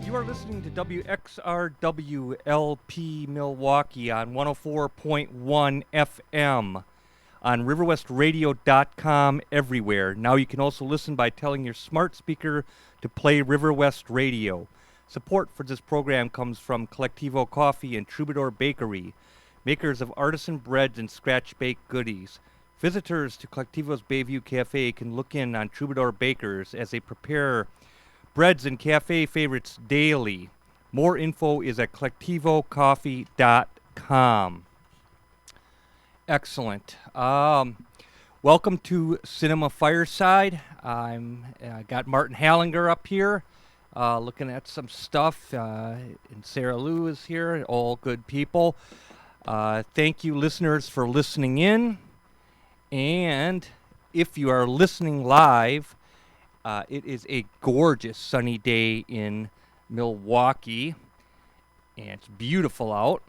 You are listening to WXRWLP Milwaukee on 104.1 FM on riverwestradio.com everywhere. Now you can also listen by telling your smart speaker to play River West Radio. Support for this program comes from Collectivo Coffee and Troubadour Bakery, makers of artisan breads and scratch-baked goodies. Visitors to Collectivo's Bayview Cafe can look in on Troubadour Bakers as they prepare breads and cafe favorites daily. More info is at collectivocoffee.com. Excellent. Welcome to Cinema Fireside. I got Martin Hallinger up here looking at some stuff, and Sarah Lou is here, all good people. Thank you, listeners, for listening in. And if you are listening live, it is a gorgeous sunny day in Milwaukee, and it's beautiful out.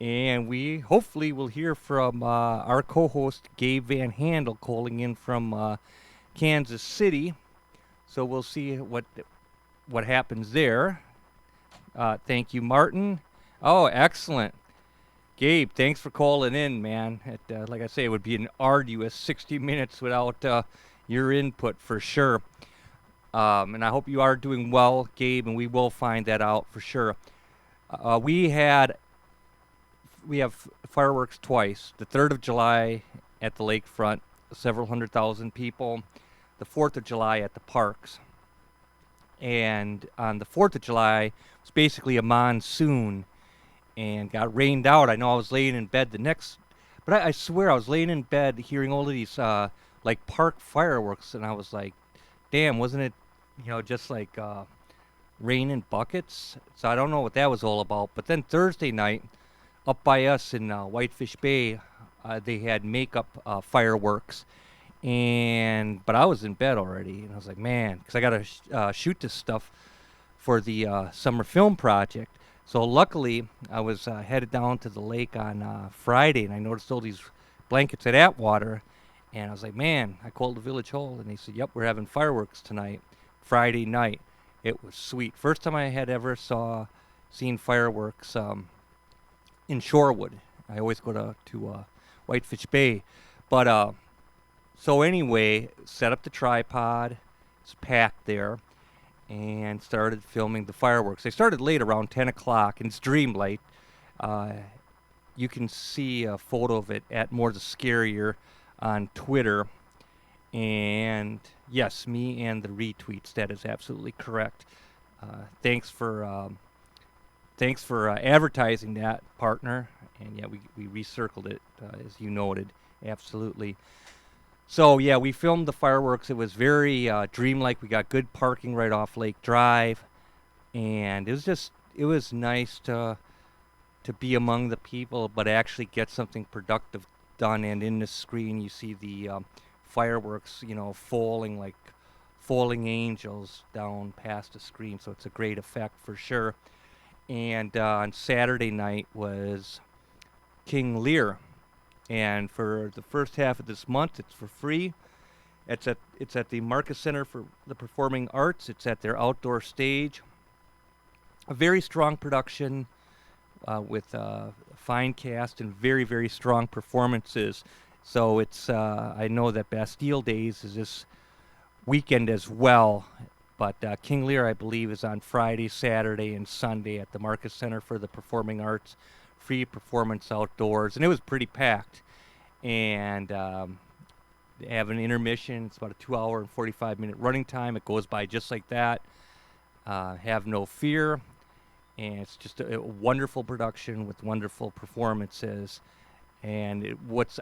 And we hopefully will hear from our co-host Gabe Van Handel calling in from Kansas City. So we'll see what happens there. Thank you, Martin. Oh, excellent. Gabe, thanks for calling in, man. Like I say, it would be an arduous 60 minutes without your input for sure. And I hope you are doing well, Gabe, and we will find that out for sure. We have fireworks twice. The 3rd of July at the lakefront, several 100,000 people. The 4th of July at the parks. And on the 4th of July, it was basically a monsoon and got rained out. I know I was laying in bed but I swear I was laying in bed hearing all of these like park fireworks, and I was like, damn, wasn't it, just like rain in buckets? So I don't know what that was all about. But then Thursday night, up by us in Whitefish Bay, they had makeup fireworks, but I was in bed already, and I was like, man, because I got to shoot this stuff for the summer film project. So luckily, I was headed down to the lake on Friday, and I noticed all these blankets at Atwater. And I was like, man, I called the Village Hall, and they said, yep, we're having fireworks tonight, Friday night. It was sweet. First time I had ever seen fireworks in Shorewood. I always go to Whitefish Bay. But so anyway, set up the tripod. It's packed there, and started filming the fireworks. They started late, around 10 o'clock, and it's Dreamlight. You can see a photo of it at More the Scarier on Twitter, and yes, me and the retweets. That is absolutely correct. Thanks for advertising that, partner. And yeah, we recircled it as you noted. Absolutely. So yeah, we filmed the fireworks. It was very dreamlike. We got good parking right off Lake Drive, and it was nice to be among the people, but actually get something productive done. And in the screen, you see the fireworks, falling like falling angels down past the screen. So it's a great effect for sure. And on Saturday night was King Lear. And for the first half of this month, it's for free. It's at the Marcus Center for the Performing Arts. It's at their outdoor stage. A very strong production with a fine cast and very, very strong performances. So it's I know that Bastille Days is this weekend as well. But King Lear, I believe, is on Friday, Saturday, and Sunday at the Marcus Center for the Performing Arts. Free performance outdoors, and it was pretty packed. And they have an intermission. It's about a 2-hour and 45-minute running time. It goes by just like that. Have no fear. And it's just a wonderful production with wonderful performances. And what's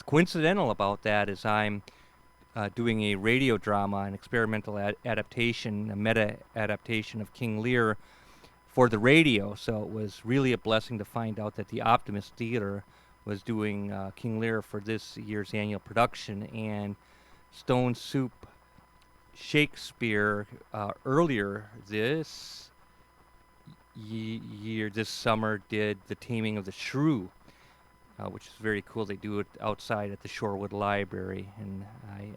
coincidental about that is I'm doing a radio drama, an experimental adaptation, a meta-adaptation of King Lear for the radio. So it was really a blessing to find out that the Optimist Theater was doing King Lear for this year's annual production. And Stone Soup Shakespeare earlier this summer did The Taming of the Shrew, which is very cool. They do it outside at the Shorewood Library, and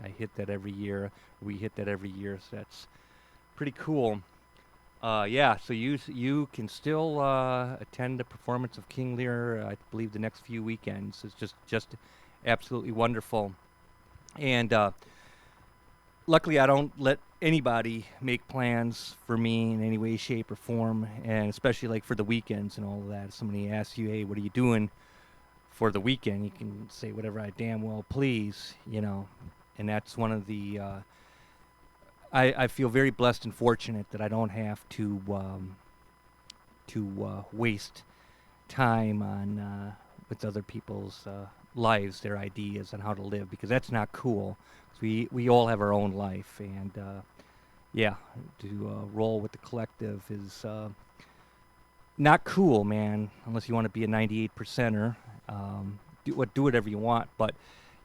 I hit that every year. We hit that every year, so that's pretty cool. Yeah, so you can still attend the performance of King Lear. I believe the next few weekends. It's just absolutely wonderful. And luckily, I don't let anybody make plans for me in any way, shape, or form, and especially like for the weekends and all of that. If somebody asks you, "Hey, what are you doing for the weekend?" You can say whatever I damn well please, And that's one of the I feel very blessed and fortunate that I don't have to waste time on with other people's lives, their ideas on how to live, because that's not cool. 'Cause we all have our own life, and yeah, to roll with the collective is not cool, man. Unless you want to be a 98 percenter, do whatever you want. But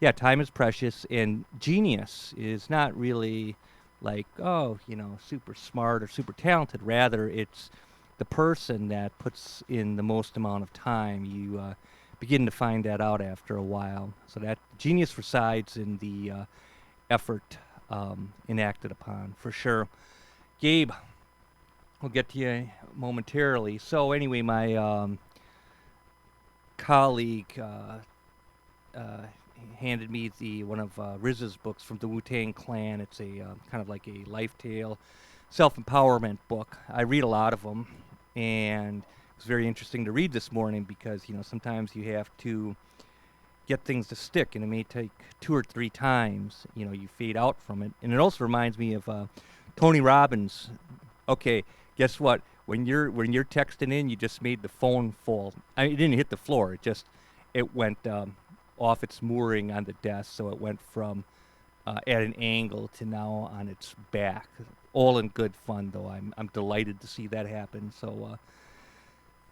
yeah, time is precious, and genius is not really like, oh, super smart or super talented. Rather, it's the person that puts in the most amount of time. You begin to find that out after a while. So that genius resides in the effort enacted upon, for sure. Gabe, we'll get to you momentarily. So anyway, my colleague uh, handed me the one of Riz's books from the Wu-Tang Clan. It's a kind of like a life tale, self-empowerment book. I read a lot of them, and it's very interesting to read this morning because sometimes you have to get things to stick, and it may take two or three times. You fade out from it, and it also reminds me of Tony Robbins. Okay, guess what? When you're texting in, you just made the phone fall. I mean, it didn't hit the floor. It went off its mooring on the desk, so it went from at an angle to now on its back. All in good fun, though. I'm delighted to see that happen. So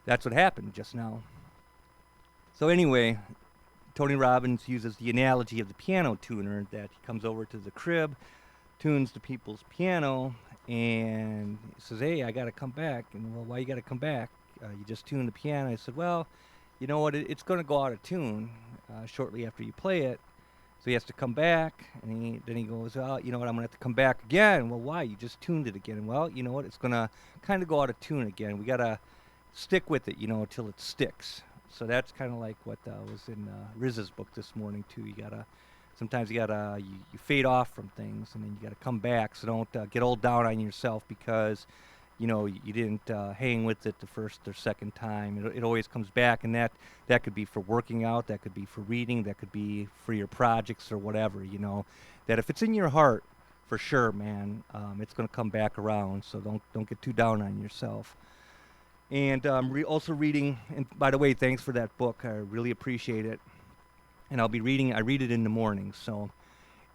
that's what happened just now. So anyway, Tony Robbins uses the analogy of the piano tuner that he comes over to the crib, tunes the people's piano, and says, "Hey, I got to come back." And, well, why you got to come back? You just tuned the piano. I said, "Well, you know what? It's going to go out of tune shortly after you play it." So he has to come back, and then he goes, "Well, you know what? I'm going to have to come back again." Well, why? You just tuned it again. Well, you know what? It's going to kind of go out of tune again. We got to stick with it, until it sticks. So that's kind of like what was in Riz's book this morning too. Sometimes you fade off from things, and then you gotta come back. So don't get all down on yourself because you didn't hang with it the first or second time. It always comes back, and that could be for working out, that could be for reading, that could be for your projects or whatever. That if it's in your heart, for sure, man, it's gonna come back around. So don't get too down on yourself. And also reading, and by the way, thanks for that book. I really appreciate it. And I read it in the morning. So,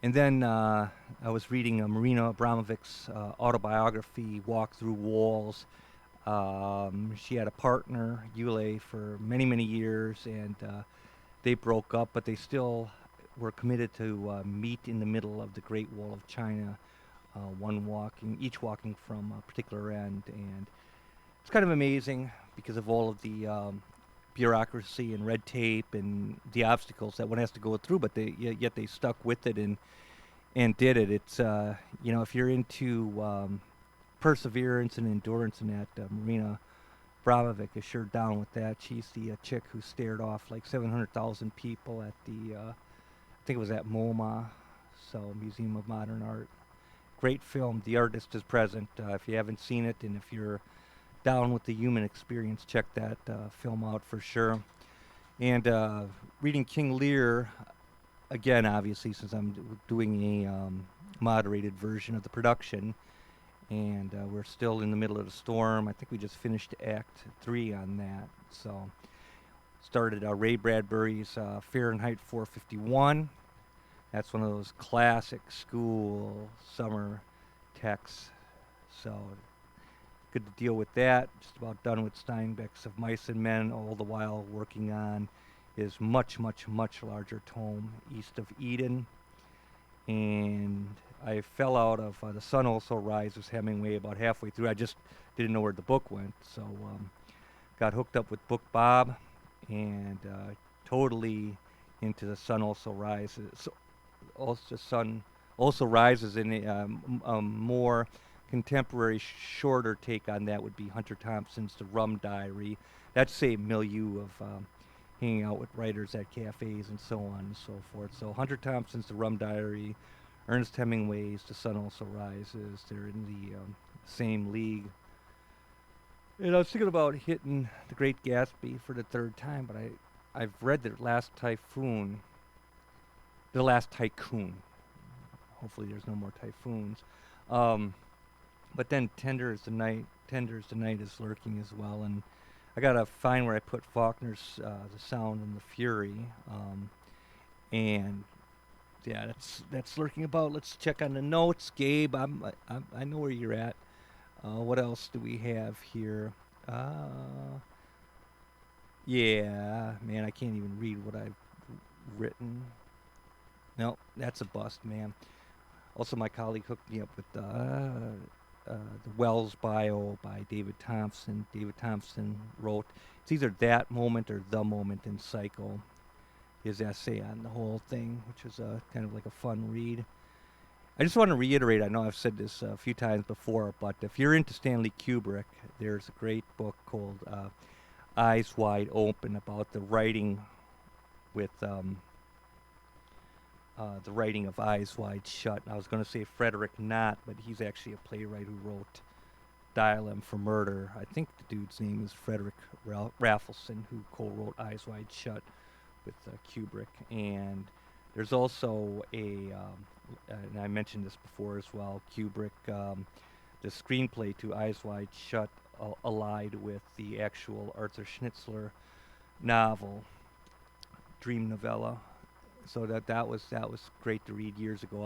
and then I was reading Marina Abramovic's autobiography, Walk Through Walls. She had a partner, Yule, for many, many years, and they broke up, but they still were committed to meet in the middle of the Great Wall of China, each walking from a particular end. And it's kind of amazing because of all of the bureaucracy and red tape and the obstacles that one has to go through, but yet they stuck with it and did it. It's if you're into perseverance and endurance in that, Marina Abramovic is sure down with that. She's the chick who stared off like 700,000 people at the I think it was at MoMA, so Museum of Modern Art. Great film. The artist is present. If you haven't seen it, and if you're down with the human experience, check that film out for sure. And reading King Lear again, obviously, since I'm doing a moderated version of the production, and we're still in the middle of the storm. I think we just finished Act 3 on that. So started Ray Bradbury's Fahrenheit 451. That's one of those classic school summer texts. So good to deal with that. Just about done with Steinbeck's Of Mice and Men, all the while working on his much, much, much larger tome, East of Eden. And I fell out of The Sun Also Rises, Hemingway, about halfway through. I just didn't know where the book went. So got hooked up with Book Bob and totally into The Sun Also Rises. So also, Sun Also Rises in more contemporary shorter take on that would be Hunter Thompson's The Rum Diary. That's a milieu of hanging out with writers at cafes and so on and so forth. So Hunter Thompson's The Rum Diary, Ernest Hemingway's The Sun Also Rises. They're in the same league. And I was thinking about hitting The Great Gatsby for the third time, but I've read The Last Tycoon. Hopefully there's no more typhoons. But then Tender as the Night is lurking as well, and I gotta find where I put Faulkner's The Sound and the Fury, and yeah, that's lurking about. Let's check on the notes, Gabe. I know where you're at. What else do we have here? Yeah, man, I can't even read what I've written. No, that's a bust, man. Also, my colleague hooked me up with the Wells bio by David Thompson. David Thompson wrote, it's either that moment or the moment in Psycho, his essay on the whole thing, which is kind of like a fun read. I just want to reiterate, I know I've said this a few times before, but if you're into Stanley Kubrick, there's a great book called Eyes Wide Open about the writing with the writing of Eyes Wide Shut. I was going to say Frederick Knott, but he's actually a playwright who wrote Dial M for Murder. I think the dude's name is Frederick Raffleson, who co-wrote Eyes Wide Shut with Kubrick. And there's also and I mentioned this before as well, Kubrick, the screenplay to Eyes Wide Shut allied with the actual Arthur Schnitzler novel, dream novella. So that was great to read years ago.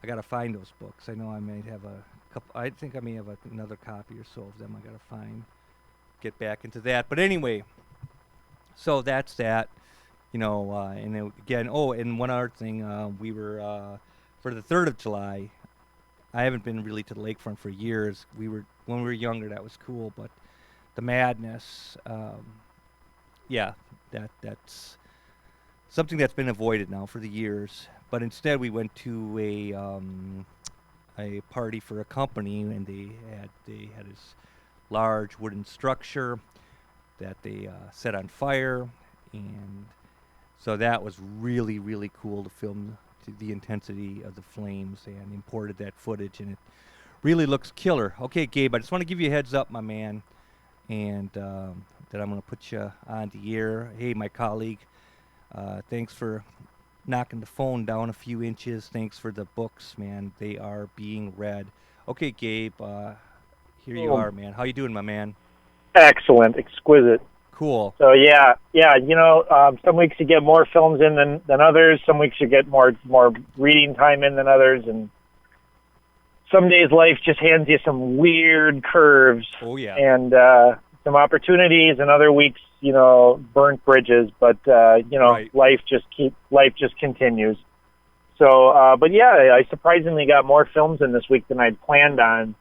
I gotta find those books. I know I may have a couple. I think I may have another copy or so of them. I gotta get back into that. But anyway, so that's that. And then again, and one other thing, we were for the 3rd of July. I haven't been really to the lakefront for years. When we were younger, that was cool, but the madness, that's something that's been avoided now for the years. But instead, we went to a party for a company, and they had this large wooden structure that they set on fire, and so that was really, really cool to film the intensity of the flames, and imported that footage, and it really looks killer. Okay, Gabe, I just want to give you a heads up, my man, and that I'm going to put you on the air. Hey, my colleague, thanks for knocking the phone down a few inches. Thanks for the books, man. They are being read. Okay, Gabe, here you are, man. How you doing, my man? Excellent, exquisite. Cool. So yeah. Some weeks you get more films in than others. Some weeks you get more reading time in than others, and some days life just hands you some weird curves. Oh yeah. And some opportunities, and other weeks, burnt bridges. But right. life just continues. So, but yeah, I surprisingly got more films in this week than I'd planned on,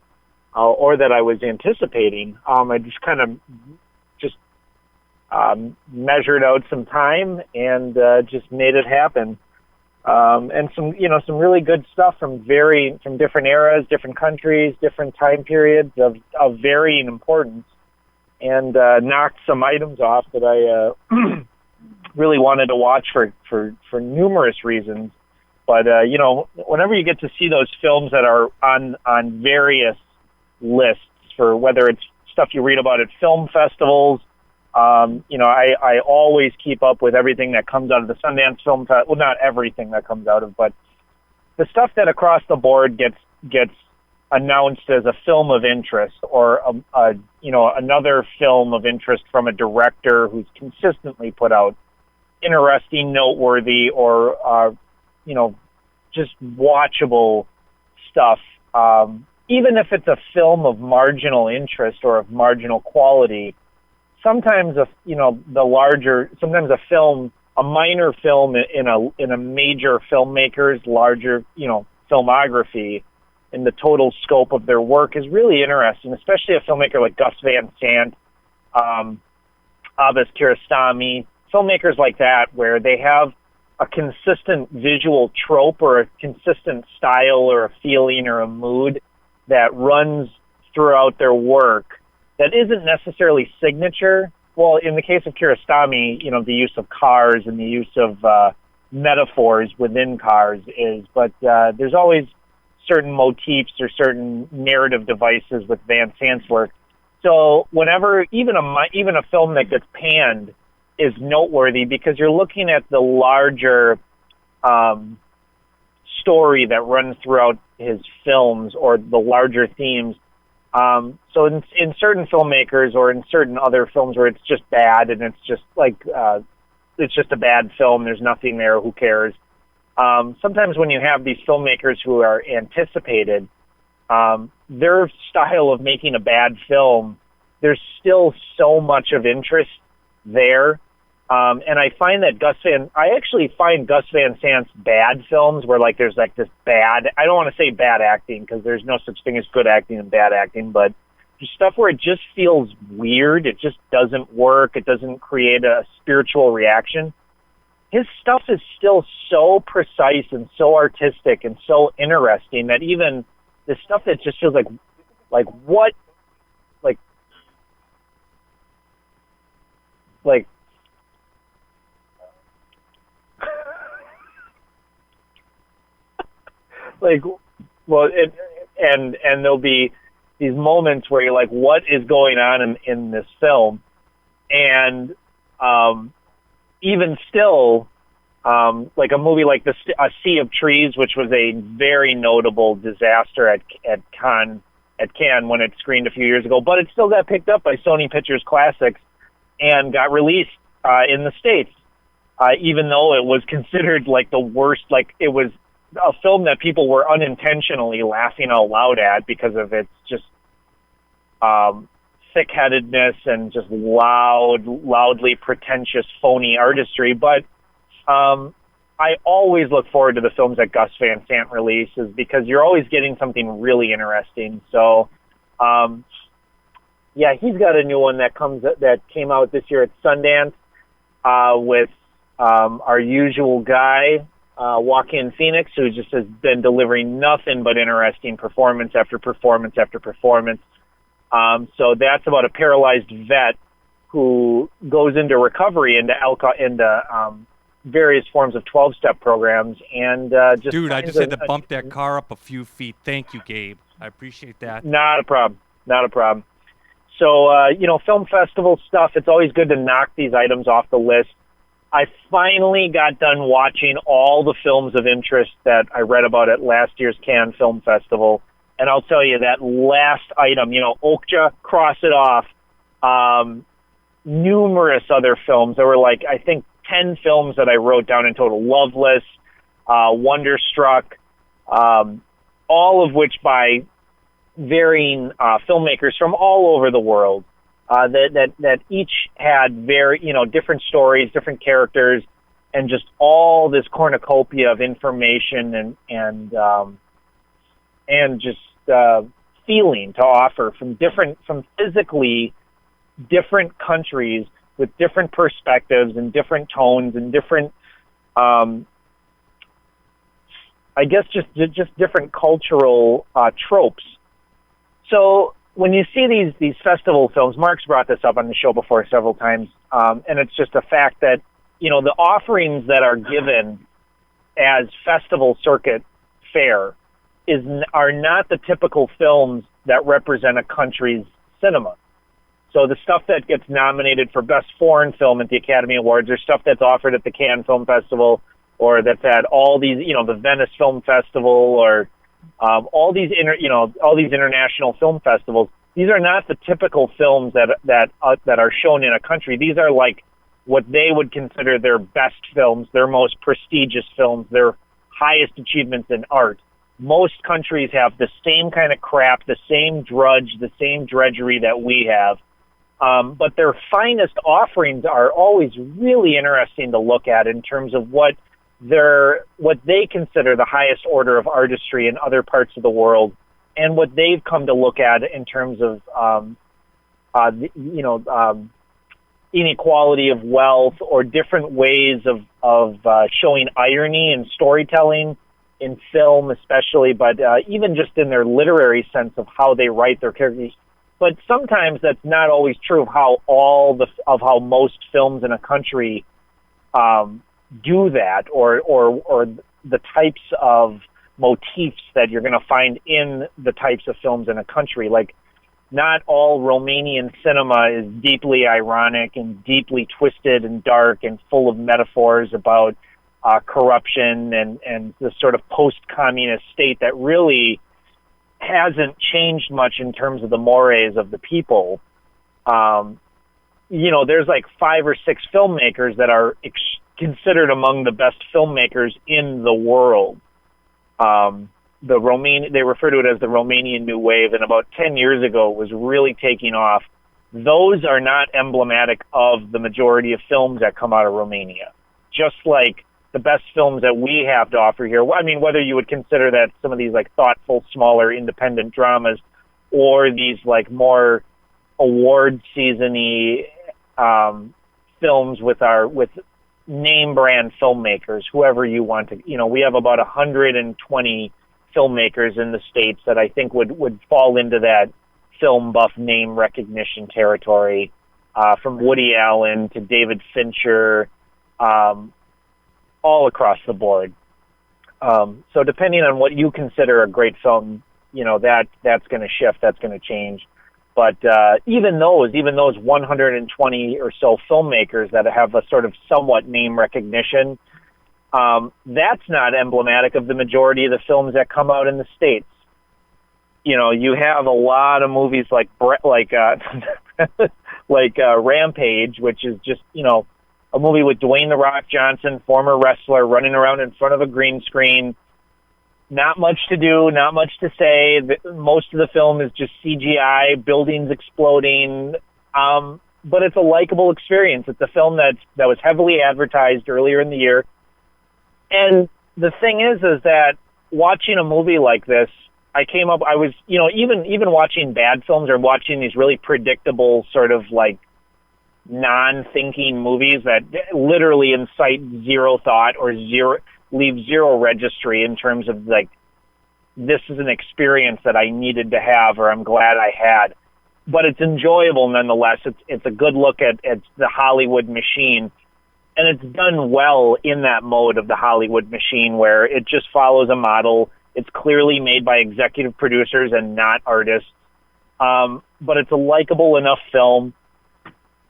or that I was anticipating. I just kind of measured out some time and just made it happen. And some really good stuff from different eras, different countries, different time periods of varying importance, and knocked some items off that I really wanted to watch for numerous reasons. But whenever you get to see those films that are on various lists, for whether it's stuff you read about at film festivals, I always keep up with everything that comes out of the Sundance Film Festival. Well, not everything that comes out of, but the stuff that across the board gets announced as a film of interest, or another film of interest from a director who's consistently put out interesting, noteworthy, or just watchable stuff. Even if it's a film of marginal interest or of marginal quality, sometimes a minor film in a major filmmaker's larger filmography in the total scope of their work is really interesting, especially a filmmaker like Gus Van Sant, Abbas Kiarostami, filmmakers like that, where they have a consistent visual trope or a consistent style or a feeling or a mood that runs throughout their work that isn't necessarily signature. Well, in the case of Kiarostami, the use of cars and the use of metaphors within cars is, but there's always certain motifs or certain narrative devices with Van Sant's work. So whenever even a film that gets panned is noteworthy because you're looking at the larger story that runs throughout his films or the larger themes. So in certain filmmakers or in certain other films where it's just bad and it's just like it's just a bad film, there's nothing there, who cares? Sometimes when you have these filmmakers who are anticipated, their style of making a bad film, there's still so much of interest there. And I find that I actually find Gus Van Sant's bad films where like there's like this bad, I don't want to say bad acting because there's no such thing as good acting and bad acting, but just stuff where it just feels weird, it just doesn't work, it doesn't create a spiritual reaction. His stuff is still so precise and so artistic and so interesting that even the stuff that just feels like what, like well, and there'll be these moments where you're like, what is going on in this film? And even still, like a movie like A Sea of Trees, which was a very notable disaster at Cannes when it screened a few years ago, but it still got picked up by Sony Pictures Classics and got released in the States, even though it was considered like the worst, like it was a film that people were unintentionally laughing out loud at because of its just thick-headedness and just loudly pretentious, phony artistry. But I always look forward to the films that Gus Van Sant releases because you're always getting something really interesting. So, yeah, he's got a new one that came out this year at Sundance with our usual guy, Joaquin Phoenix, who just has been delivering nothing but interesting performance after performance after performance. So that's about a paralyzed vet who goes into recovery into various forms of 12-step programs and just. Dude, I just had to bump that car up a few feet. Thank you, Gabe. I appreciate that. Not a problem. So film festival stuff. It's always good to knock these items off the list. I finally got done watching all the films of interest that I read about at last year's Cannes Film Festival. And I'll tell you that last item, Okja, cross it off. Numerous other films. There were like, I think, 10 films that I wrote down in total. Loveless, Wonderstruck, all of which by varying filmmakers from all over the world. That each had very, different stories, different characters, and just all this cornucopia of information and just feeling to offer from physically different countries with different perspectives and different tones and different, I guess just different cultural tropes. So when you see these festival films, Mark's brought this up on the show before several times, and it's just a fact that, the offerings that are given as festival circuit fare are not the typical films that represent a country's cinema. So the stuff that gets nominated for Best Foreign Film at the Academy Awards or stuff that's offered at the Cannes Film Festival or that's at all these, the Venice Film Festival or all these international film festivals, these are not the typical films that are shown in a country. These are like what they would consider their best films, their most prestigious films, their highest achievements in art. Most countries have the same kind of crap, the same drudgery that we have. But their finest offerings are always really interesting to look at in terms of what they consider the highest order of artistry in other parts of the world, and what they've come to look at in terms of inequality of wealth or different ways of showing irony and storytelling in film especially, but even just in their literary sense of how they write their characters. But sometimes that's not always true of how most films in a country do that, or the types of motifs that you're going to find in the types of films in a country. Like, not all Romanian cinema is deeply ironic and deeply twisted and dark and full of metaphors about corruption and the sort of post-communist state that really hasn't changed much in terms of the mores of the people. There's like 5 or 6 filmmakers that are considered among the best filmmakers in the world. They refer to it as the Romanian New Wave, and about 10 years ago it was really taking off. Those are not emblematic of the majority of films that come out of Romania. Just like the best films that we have to offer here. I mean, whether you would consider that some of these like thoughtful, smaller, independent dramas, or these like more award season-y films with name brand filmmakers, whoever you want to, we have about 120 filmmakers in the States that I think would fall into that film buff name recognition territory, from Woody Allen to David Fincher, all across the board. So depending on what you consider a great film, that's going to shift, that's going to change. But even those 120 or so filmmakers that have a sort of somewhat name recognition, that's not emblematic of the majority of the films that come out in the States. You have a lot of movies like Rampage, which is just, a movie with Dwayne "The Rock" Johnson, former wrestler, running around in front of a green screen. Not much to do, not much to say. Most of the film is just CGI, buildings exploding. But it's a likable experience. It's a film that was heavily advertised earlier in the year. And the thing is that watching a movie like this, I was, even watching bad films or watching these really predictable sort of like non-thinking movies that literally incite zero thought or leave zero registry in terms of like, this is an experience that I needed to have or I'm glad I had. But it's enjoyable nonetheless. It's a good look at the Hollywood machine. And it's done well in that mode of the Hollywood machine where it just follows a model. It's clearly made by executive producers and not artists. But it's a likable enough film.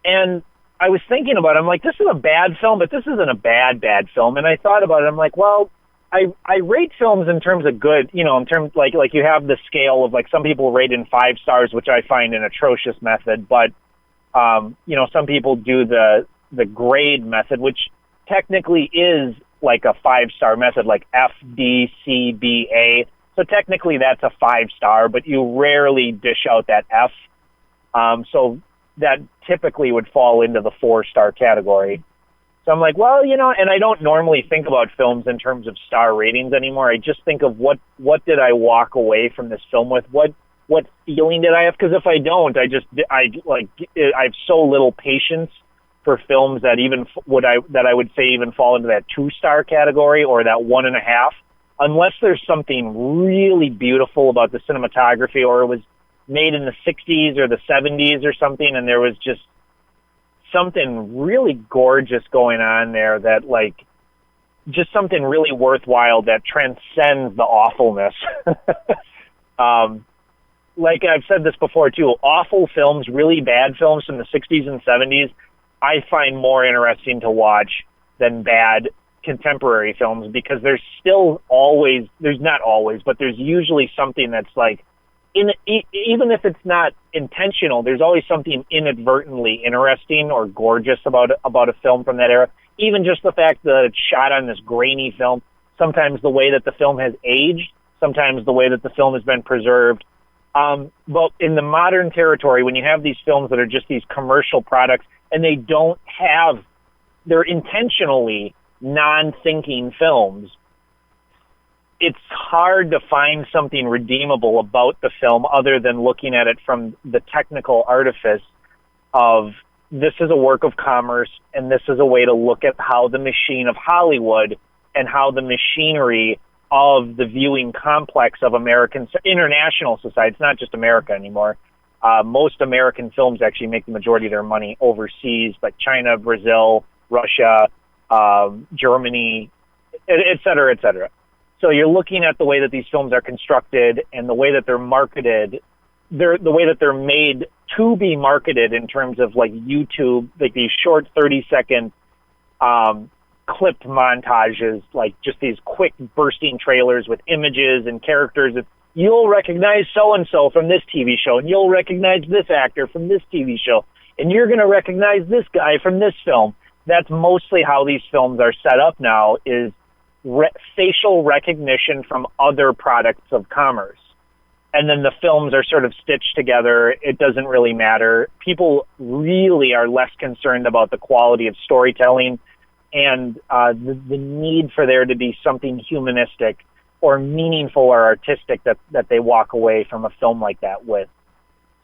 And I was thinking about it. I'm like, this is a bad film, but this isn't a bad film. And I thought about it. I'm like, well, I rate films in terms of good, in terms like you have the scale of like some people rate in 5 stars, which I find an atrocious method. But, some people do the grade method, which technically is like a 5-star method, like F, D, C, B, A. So technically that's a 5-star, but you rarely dish out that F. So that typically would fall into the 4-star category. So I'm like, well, and I don't normally think about films in terms of star ratings anymore. I just think of what did I walk away from this film with? What feeling did I have? Because if I don't, I have so little patience for films that I would say even fall into that 2-star category or that 1.5, unless there's something really beautiful about the cinematography, or it was made in the 60s or the 70s or something, and there was just something really gorgeous going on there that like just something really worthwhile that transcends the awfulness. Like I've said this before too, awful films, really bad films from the 60s and 70s, I find more interesting to watch than bad contemporary films, because there's usually something that's like, even if it's not intentional, there's always something inadvertently interesting or gorgeous about a film from that era. Even just the fact that it's shot on this grainy film, sometimes the way that the film has aged, sometimes the way that the film has been preserved. But in the modern territory, when you have these films that are just these commercial products and they're intentionally non-thinking films, it's hard to find something redeemable about the film other than looking at it from the technical artifice of this is a work of commerce and this is a way to look at how the machine of Hollywood and how the machinery of the viewing complex of international society. It's not just America anymore. Most American films actually make the majority of their money overseas, like China, Brazil, Russia, Germany, et cetera, et cetera. So you're looking at the way that these films are constructed and the way that they're marketed, the way that they're made to be marketed in terms of like YouTube, like these short 30-second clipped montages, like just these quick bursting trailers with images and characters. You'll recognize so-and-so from this TV show, and you'll recognize this actor from this TV show, and you're going to recognize this guy from this film. That's mostly how these films are set up now, is facial recognition from other products of commerce. And then the films are sort of stitched together. It doesn't really matter. People really are less concerned about the quality of storytelling and the need for there to be something humanistic or meaningful or artistic that they walk away from a film like that with.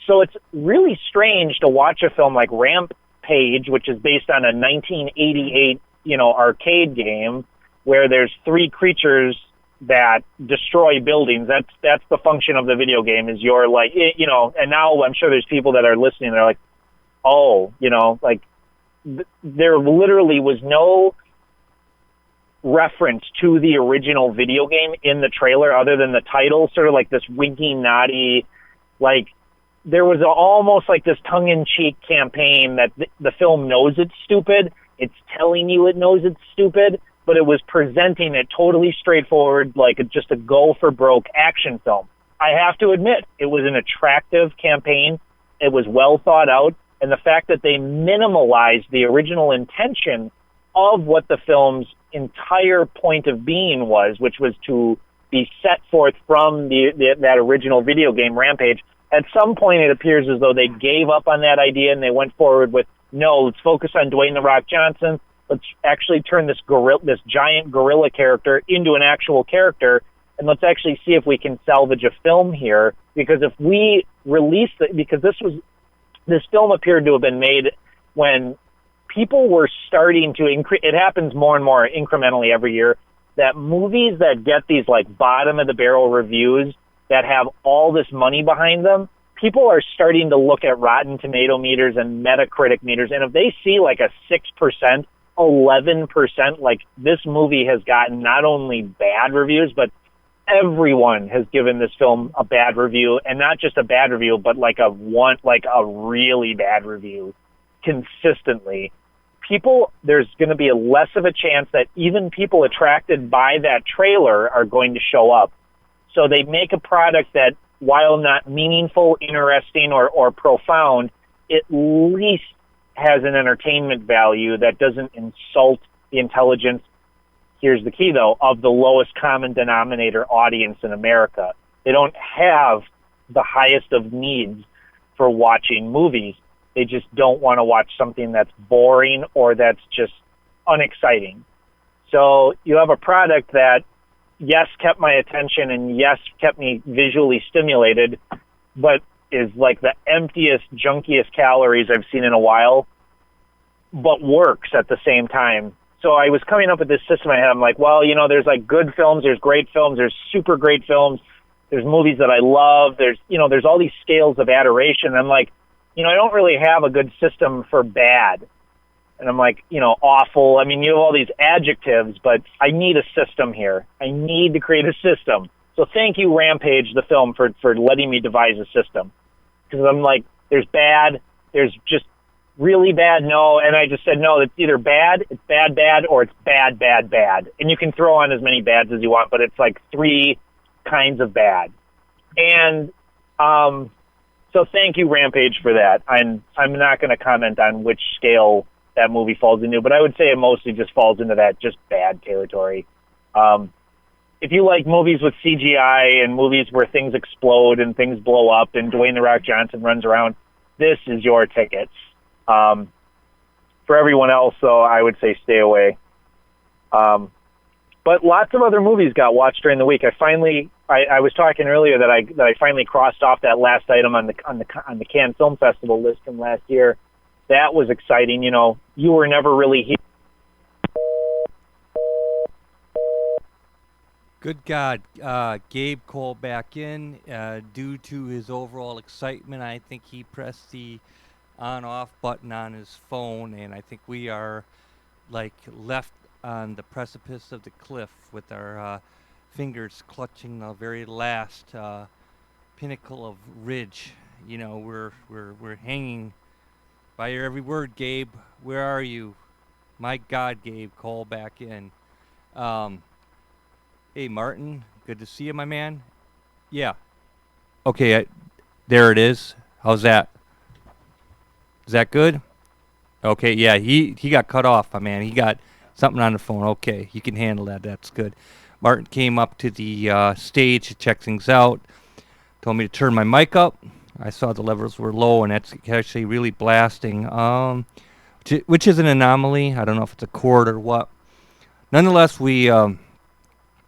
So it's really strange to watch a film like Rampage, which is based on a 1988, arcade game where there's 3 creatures that destroy buildings. That's the function of the video game, is you're like, and now I'm sure there's people that are listening, they're like, oh, there literally was no reference to the original video game in the trailer other than the title, sort of like this winky, naughty, like there was almost like this tongue-in-cheek campaign that the film knows it's stupid. It's telling you it knows it's stupid, but it was presenting it totally straightforward, like just a go-for-broke action film. I have to admit, it was an attractive campaign. It was well thought out. And the fact that they minimalized the original intention of what the film's entire point of being was, which was to be set forth from that original video game, Rampage. At some point, it appears as though they gave up on that idea and they went forward with, no, let's focus on Dwayne "The Rock" Johnson. Let's actually turn this giant gorilla character into an actual character, and let's actually see if we can salvage a film here. Because if we release it, because this film appeared to have been made when people were starting to increase. It happens more and more incrementally every year that movies that get these like bottom of the barrel reviews that have all this money behind them, people are starting to look at Rotten Tomato meters and Metacritic meters, and if they see like a 6%, 11%, like this movie has gotten not only bad reviews, but everyone has given this film a bad review, and not just a bad review, but like a really bad review consistently. There's going to be less of a chance that even people attracted by that trailer are going to show up. So they make a product that, while not meaningful, interesting, or profound, at least has an entertainment value that doesn't insult the intelligence, here's the key though, of the lowest common denominator audience in America. They don't have the highest of needs for watching movies. They just don't want to watch something that's boring or that's just unexciting. So you have a product that, yes, kept my attention and yes, kept me visually stimulated, but is like the emptiest, junkiest calories I've seen in a while, but works at the same time. So I was coming up with this system I had. I'm like, well, there's like good films, there's great films, there's super great films, there's movies that I love, there's all these scales of adoration. I'm like, I don't really have a good system for bad. And I'm like, awful. I mean, you have all these adjectives, but I need a system here. I need to create a system. So thank you, Rampage, the film, for letting me devise a system. Because I'm like, there's bad, there's just really bad, no. And I just said, no, it's either bad, it's bad, or it's bad, bad. And you can throw on as many bads as you want, but it's like 3 kinds of bad. And so thank you, Rampage, for that. I'm not going to comment on which scale that movie falls into, but I would say it mostly just falls into that just bad territory. If you like movies with CGI and movies where things explode and things blow up and Dwayne "The Rock" Johnson runs around, this is your tickets. For everyone else, though, I would say stay away. But lots of other movies got watched during the week. I was talking earlier that I finally crossed off that last item on the Cannes Film Festival list from last year. That was exciting. You were never really here. Good God. Gabe called back in. Due to his overall excitement, I think he pressed the on-off button on his phone, and I think we are like left on the precipice of the cliff with our fingers clutching the very last pinnacle of ridge. You know, we're hanging by your every word, Gabe. Where are you? My God, Gabe, call back in. Um, hey, Martin, good to see you, my man. Yeah. Okay, there it is. How's that? Is that good? Okay, yeah, he got cut off, my man. He got something on the phone. Okay, you can handle that. That's good. Martin came up to the stage to check things out. Told me to turn my mic up. I saw the levels were low, and that's actually really blasting, which is an anomaly. I don't know if it's a chord or what. Nonetheless, we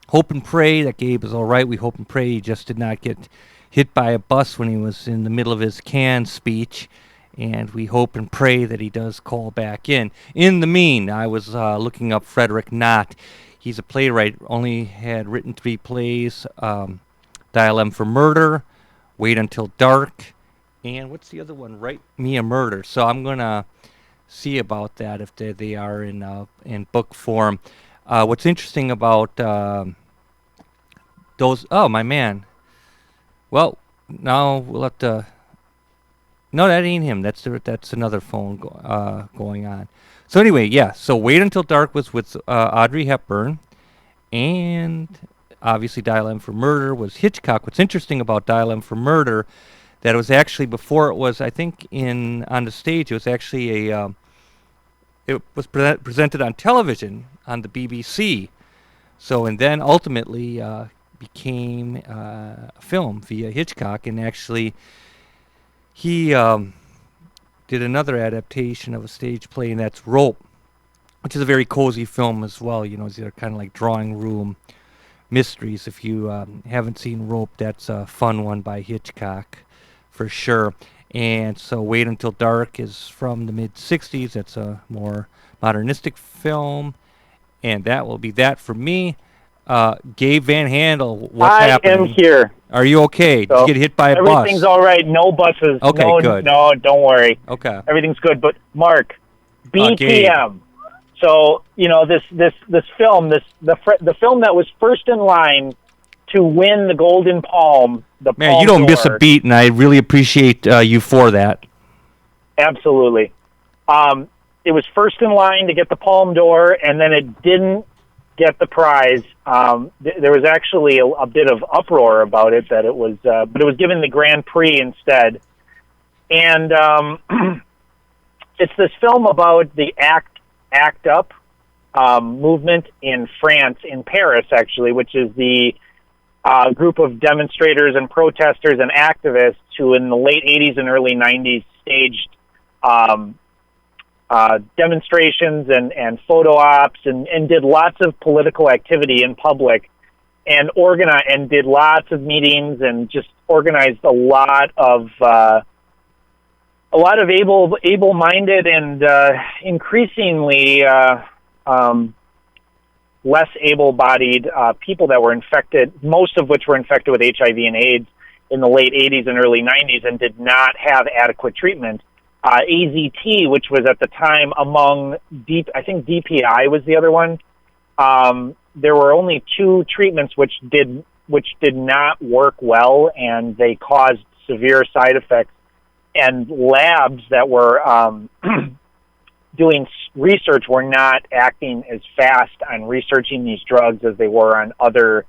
hope and pray that Gabe is all right. We hope and pray he just did not get hit by a bus when he was in the middle of his can speech. And we hope and pray that he does call back in. In the mean, I was looking up Frederick Knott. He's a playwright, only had written 3 plays, Dial M for Murder, Wait Until Dark, and what's the other one? Write Me a Murder. So I'm going to see about that if they are in book form. What's interesting about those... Oh, my man. Well, now we'll have to... No, that ain't him. That's another phone going on. So anyway, yeah. So Wait Until Dark was with Audrey Hepburn, and obviously Dial M for Murder was Hitchcock. What's interesting about Dial M for Murder, that it was actually before it was, I think, on the stage. It was actually it was presented on television on the BBC. So and then ultimately became a film via Hitchcock, and actually. He did another adaptation of a stage play, and that's Rope, which is a very cozy film as well. You know, they're kind of like drawing room mysteries. If you haven't seen Rope, that's a fun one by Hitchcock for sure. And so Wait Until Dark is from the mid-'60s. That's a more modernistic film. And that will be that for me. Gabe Van Handel, what's happening? I am here. Are you okay? So Did you get hit by a bus? Everything's all right. No buses. Okay, no, good. No, don't worry. Okay. Everything's good. But Mark, BPM. So you know this film, the film that was first in line to win the Golden Palm. Man, Palme you don't d'Or. miss a beat, and I really appreciate you for that. Absolutely. It was first in line to get the Palme d'Or, and then it didn't get the prize. There was actually a bit of uproar about it that it was, but it was given the Grand Prix instead. And it's this film about the ACT UP movement in France, in Paris, actually, which is the group of demonstrators and protesters and activists who in the late 80s and early 90s staged demonstrations and photo ops and did lots of political activity in public and did lots of meetings and just organized a lot of able-minded and increasingly less able-bodied people that were infected, most of which were infected with HIV and AIDS in the late 80s and early 90s and did not have adequate treatment. AZT, which was at the time among I think DPI was the other one. There were only 2 treatments which did not work well, and they caused severe side effects. And labs that were doing research were not acting as fast on researching these drugs as they were on other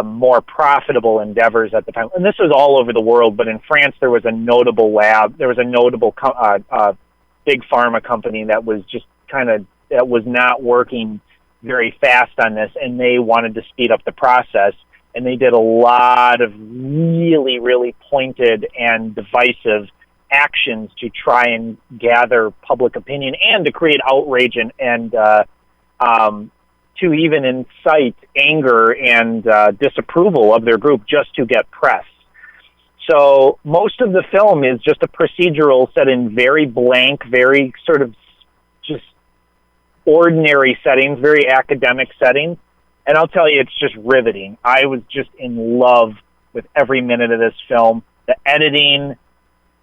more profitable endeavors at the time. And this was all over the world, but in France there was a notable lab. There was a notable big pharma company that was just that was not working very fast on this, and they wanted to speed up the process. And they did a lot of really, really pointed and divisive actions to try and gather public opinion and to create outrage and to even incite anger and disapproval of their group just to get press. So most of the film is just a procedural set in very blank, very sort of just ordinary settings, very academic settings. And I'll tell you, it's just riveting. I was just in love with every minute of this film. The editing,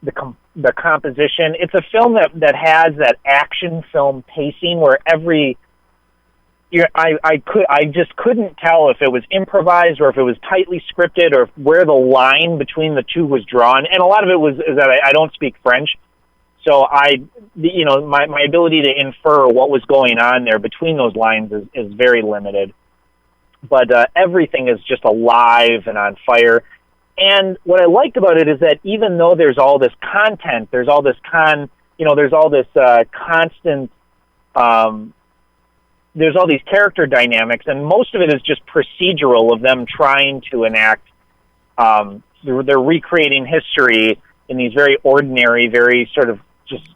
the composition. It's a film that has that action film pacing where I just couldn't tell if it was improvised or if it was tightly scripted or where the line between the two was drawn. And a lot of it is that I don't speak French, so my ability to infer what was going on there between those lines is very limited. But everything is just alive and on fire. And what I liked about it is that even though there's all this content, there's all this constant, there's all these character dynamics, and most of it is just procedural of them trying to enact, they're recreating history in these very ordinary, very sort of just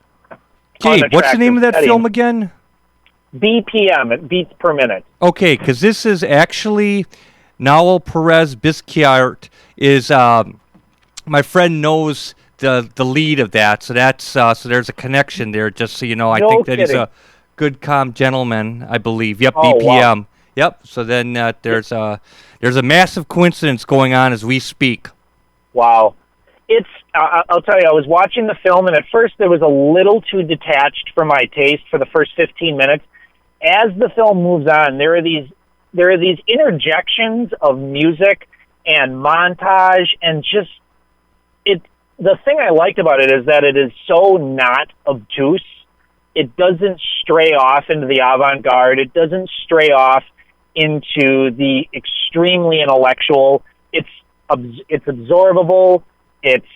Gabe, what's the name of that film again? BPM, beats per minute. Okay, because this is actually Noel Perez Borchardt is my friend knows the lead of that, so that's so there's a connection there. Just so you know, I think that he's a good, calm gentleman, I believe. Yep, BPM. Wow. Yep. So then there's a massive coincidence going on as we speak. Wow. I'll tell you, I was watching the film, and at first it was a little too detached for my taste for the first 15 minutes. As the film moves on, there are these interjections of music and montage, and just the thing I liked about it is that it is so not obtuse. It doesn't stray off into the avant-garde. It doesn't stray off into the extremely intellectual. It's absorbable. It's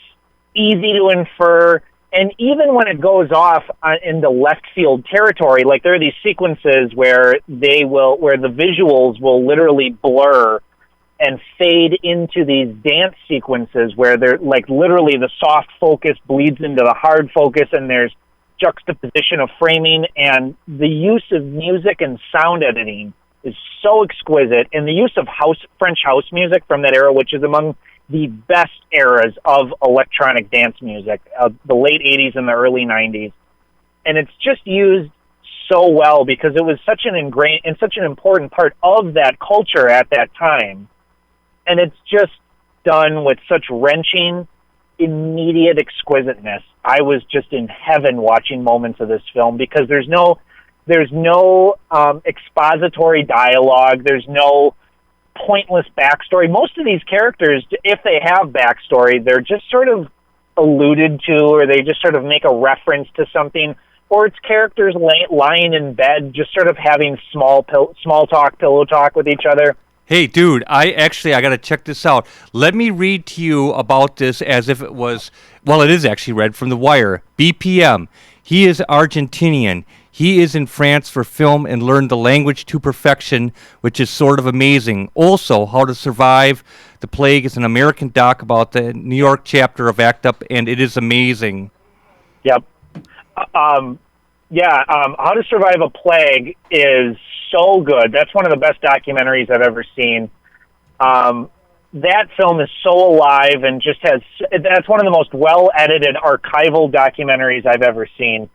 easy to infer. And even when it goes off into left field territory, like there are these sequences where the visuals will literally blur and fade into these dance sequences where they're like literally the soft focus bleeds into the hard focus, and there's juxtaposition of framing, and the use of music and sound editing is so exquisite, and the use of French house music from that era, which is among the best eras of electronic dance music, the late 80s and the early 90s. And it's just used so well because it was such an ingrained and such an important part of that culture at that time. And it's just done with such wrenching, immediate exquisiteness. I was just in heaven watching moments of this film because there's no expository dialogue. There's no pointless backstory. Most of these characters, if they have backstory, they're just sort of alluded to, or they just sort of make a reference to something, or it's characters lying in bed just sort of having small talk, pillow talk with each other. Hey, dude, I got to check this out. Let me read to you about this as if it was, well, it is actually read from The Wire. BPM. He is Argentinian. He is in France for film and learned the language to perfection, which is sort of amazing. Also, How to Survive the Plague is an American doc about the New York chapter of ACT UP, and it is amazing. Yep. How to Survive a Plague is so good. That's one of the best documentaries I've ever seen. That film is so alive and that's one of the most well-edited archival documentaries I've ever seen.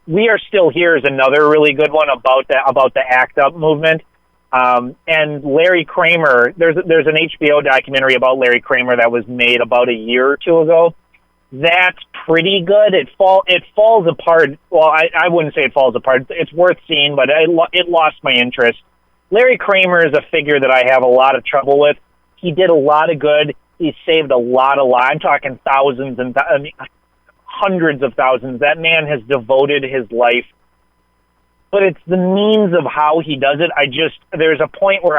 We Are Still Here is another really good one about the ACT UP movement. And Larry Kramer, there's an HBO documentary about Larry Kramer that was made about a year or two ago. That's pretty good. It falls apart. Well, I wouldn't say it falls apart. It's worth seeing, but it lost my interest. Larry Kramer is a figure that I have a lot of trouble with. He did a lot of good. He saved a lot of lives. I'm talking thousands and hundreds of thousands. That man has devoted his life. But it's the means of how he does it. There's a point where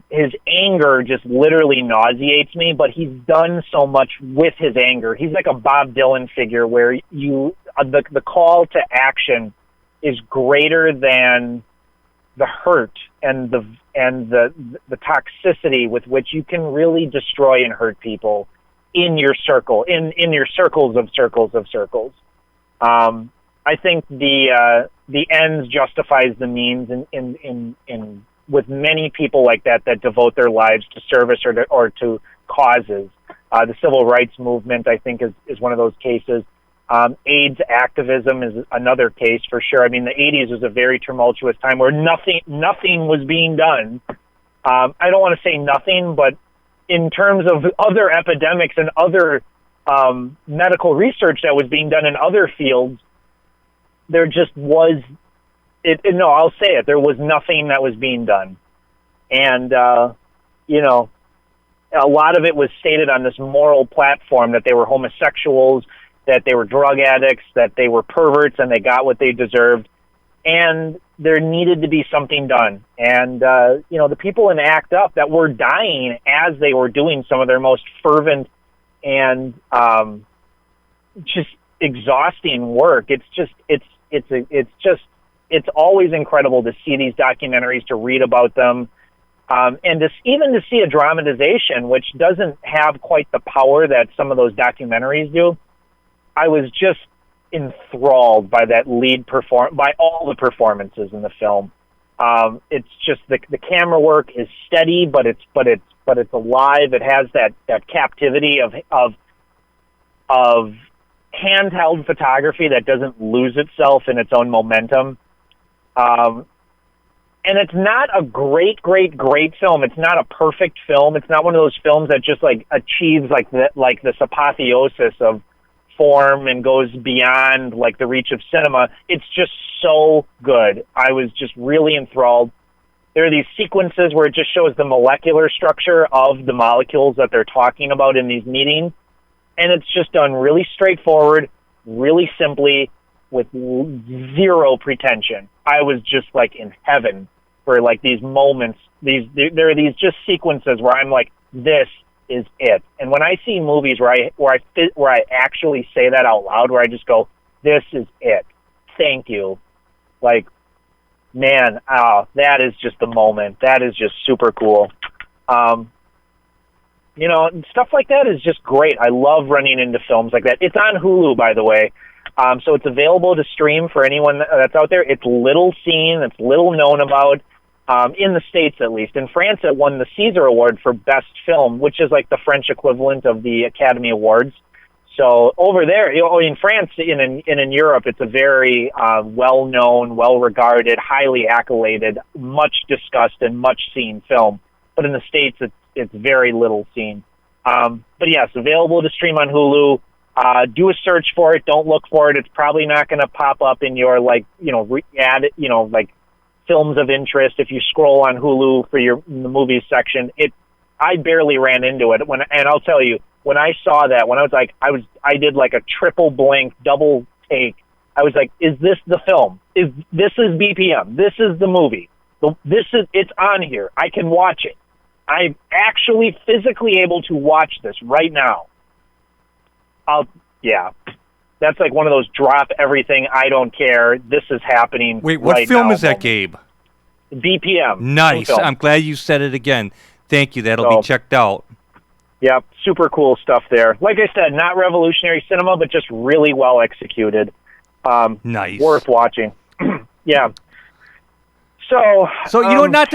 his anger just literally nauseates me, but he's done so much with his anger. He's like a Bob Dylan figure where the call to action is greater than the hurt and the toxicity with which you can really destroy and hurt people in your circle, in your circles of circles of circles. I think the ends justifies the means in with many people like that devote their lives to service or to causes. The civil rights movement, I think, is one of those cases. AIDS activism is another case for sure. I mean, the 80s was a very tumultuous time where nothing was being done. I don't want to say nothing, but in terms of other epidemics and other medical research that was being done in other fields, there just was no, I'll say it. There was nothing that was being done. And, you know, a lot of it was stated on this moral platform that they were homosexuals, that they were drug addicts, that they were perverts, and they got what they deserved. And there needed to be something done. And, you know, the people in ACT UP that were dying as they were doing some of their most fervent and just exhausting work. It's always incredible to see these documentaries, to read about them, and even to see a dramatization, which doesn't have quite the power that some of those documentaries do. I was just enthralled by that by all the performances in the film. It's just the camera work is steady, but it's alive. It has that captivity of handheld photography that doesn't lose itself in its own momentum. And it's not a great film. It's not a perfect film. It's not one of those films that just like achieves like this apotheosis of form and goes beyond like the reach of cinema. It's just so good. I was just really enthralled. There are these sequences where it just shows the molecular structure of the molecules that they're talking about in these meetings. And it's just done really straightforward, really simply, with zero pretension. I was just like in heaven for like these moments. There are these just sequences where I'm like, this is it. And when I see movies where I actually say that out loud, where I just go, this is it. Thank you. Like, man, that is just the moment. That is just super cool. You know, stuff like that is just great. I love running into films like that. It's on Hulu, by the way. So it's available to stream for anyone that's out there. It's little seen. It's little known about, in the States at least. In France, it won the César Award for Best Film, which is like the French equivalent of the Academy Awards. So over there, you know, in France and in Europe, it's a very well-known, well-regarded, highly accoladed, much discussed, and much seen film. But in the States, it's very little seen. But yes, available to stream on Hulu. Do a search for it. Don't look for it. It's probably not going to pop up in your like films of interest. If you scroll on Hulu for the movies section, I barely ran into it and I'll tell you, when I saw that, when I was like, I did like a triple blink, double take. I was like, is this the film? This is BPM? This is the movie. It's on here. I can watch it. I'm actually physically able to watch this right now. Yeah. That's like one of those drop everything, I don't care, this is happening. Wait, what right film now is that, Gabe? BPM. Nice. I'm glad you said it again. Thank you. That'll be checked out. Yeah, super cool stuff there. Like I said, not revolutionary cinema, but just really well executed. Nice. Worth watching. Yeah. So you know, not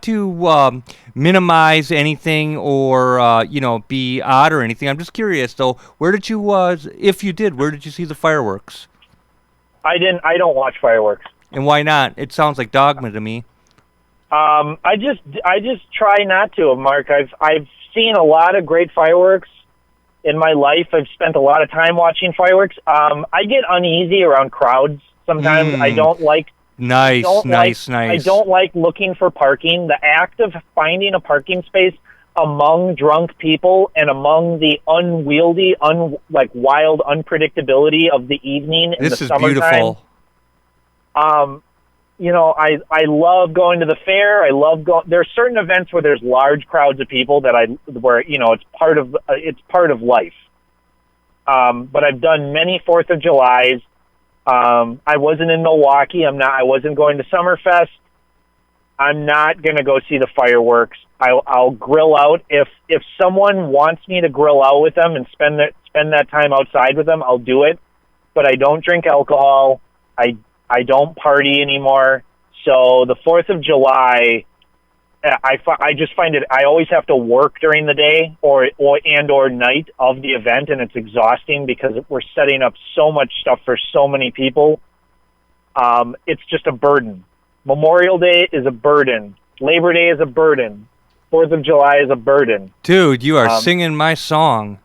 to minimize anything or be odd or anything. I'm just curious though. Where did you, if you did, where did you see the fireworks? I don't watch fireworks. And why not? It sounds like dogma to me. I just try not to, Mark. I've seen a lot of great fireworks in my life. I've spent a lot of time watching fireworks. I get uneasy around crowds sometimes. I don't like. Nice. I don't like looking for parking. The act of finding a parking space among drunk people and among the unwieldy, wild unpredictability of the evening in the summertime. This is beautiful. I love going to the fair. I love there are certain events where there's large crowds of people it's part of life. But I've done many 4th of Julys. I wasn't in Milwaukee. I wasn't going to Summerfest. I'm not going to go see the fireworks. I'll grill out. If someone wants me to grill out with them and spend that time outside with them, I'll do it. But I don't drink alcohol. I don't party anymore. So the 4th of July, I just find it. I always have to work during the day or night of the event, and it's exhausting because we're setting up so much stuff for so many people. It's just a burden. Memorial Day is a burden. Labor Day is a burden. 4th of July is a burden. Dude, you are singing my song.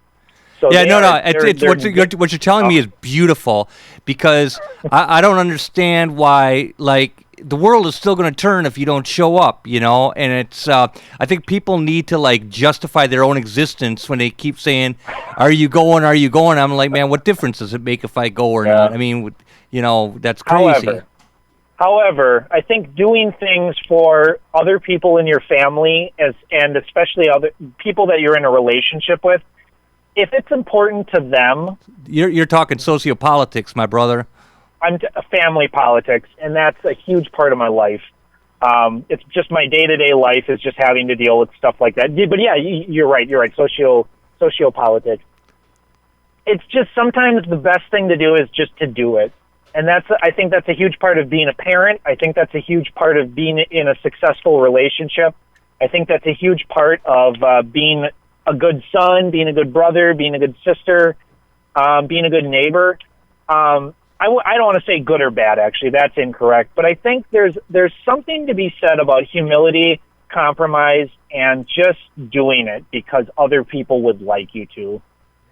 So yeah, what you're telling me is beautiful, because I don't understand why, like, the world is still going to turn if you don't show up, you know? And it's, I think people need to, like, justify their own existence when they keep saying, are you going, are you going? I'm like, man, what difference does it make if I go or not? I mean, you know, that's crazy. However, I think doing things for other people in your family, and especially other people that you're in a relationship with, if it's important to them... You're talking sociopolitics, my brother. I'm family politics, and that's a huge part of my life. It's just my day-to-day life is just having to deal with stuff like that. But yeah, you're right. Sociopolitics. It's just sometimes the best thing to do is just to do it. And I think that's a huge part of being a parent. I think that's a huge part of being in a successful relationship. I think that's a huge part of being a good son, being a good brother, being a good sister, being a good neighbor. I don't want to say good or bad, actually. That's incorrect. But I think there's something to be said about humility, compromise, and just doing it because other people would like you to.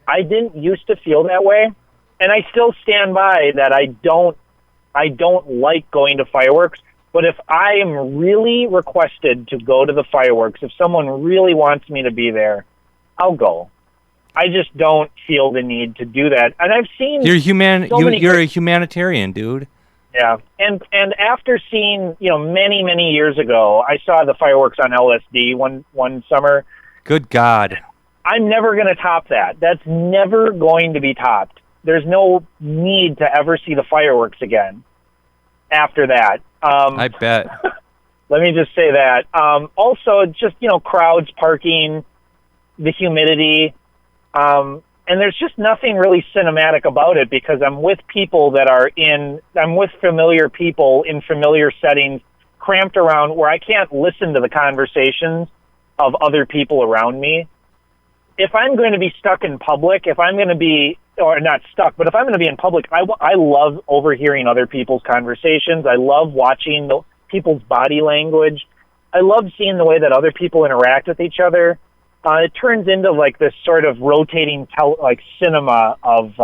I didn't used to feel that way, and I still stand by that. I don't like going to fireworks. But if I am really requested to go to the fireworks, if someone really wants me to be there, I'll go. I just don't feel the need to do that. And I've seen you're a humanitarian, dude. Yeah. And after seeing, many years ago, I saw the fireworks on LSD one summer. Good God. I'm never going to top that. That's never going to be topped. There's no need to ever see the fireworks again after that. I bet. Let me just say that. Also, just, crowds, parking, the humidity, and there's just nothing really cinematic about it because I'm with people I'm with familiar people in familiar settings, cramped around where I can't listen to the conversations of other people around me. If I'm going to be stuck in public, if I'm going to be, or not stuck, but if I'm going to be in public, I love overhearing other people's conversations. I love watching people's body language. I love seeing the way that other people interact with each other. It turns into like this sort of rotating cinema of